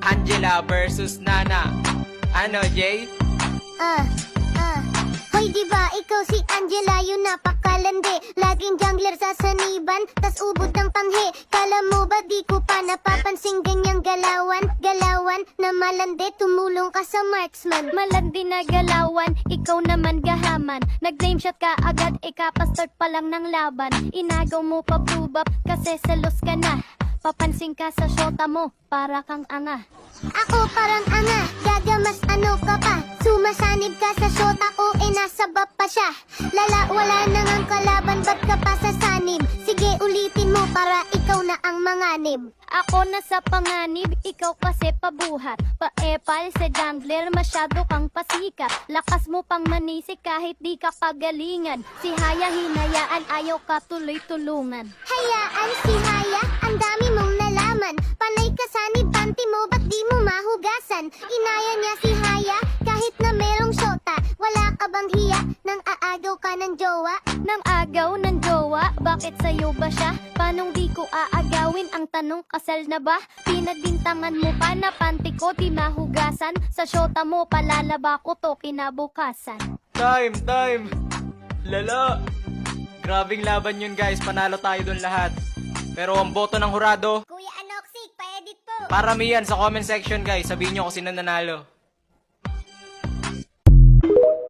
Angela versus Nana. Ano, Jay? Hoy, diba ikaw si Angela, yung napakalandi. Laging jungler sa saniban, tas ubod ng tanghe. Kala mo ba di ko pa napapansing ganyang galawan? Galawan na malandi, tumulong ka sa marksman. Malandi na galawan, ikaw naman gahaman. Nag-name shot ka agad, ikapastart pa lang ng laban. Inagaw mo pa bubap, kasi selos ka na. Papansin ka sa syota mo, para kang anga. Ako parang anga, gagamas ano ka pa? Sumasanib ka sa syota o nasa bab pa siya. Lala, wala na ngang kalaban, ba't ka pa sa sanib? Sige, ulitin mo para ikaw na ang manganib. Ako na sa panganib, ikaw kasi pabuhat. Paepal sa jungler, masyado kang pasikat. Lakas mo pang manisik kahit di ka pagalingan. Si Haya hinayaan, ayaw ka tuloy-tulungan. Hayaan si Haya, ang dami mong nalaman. Panay ka sanib, panty mo, ba't di mo mahugasan? Inaya niya si Haya, kahit na merong syota. Wala ka bang hiya, nang aagaw ka ng jowa? Nang agaw ng jowa, bakit sa'yo ba siya? Panong di ko aagawin, ang tanong kasal na ba? Pinagbintangan mo pa na panty ko di mahugasan. Sa syota mo palalaba ko to kinabukasan. Time! Lala! Grabing laban yun, guys. Panalo tayo dun lahat. Pero ang boto ng hurado, Kuya Anoxig, pa-edit po. paramihan sa comment section, guys. Sabihin nyo kung sino nanalo.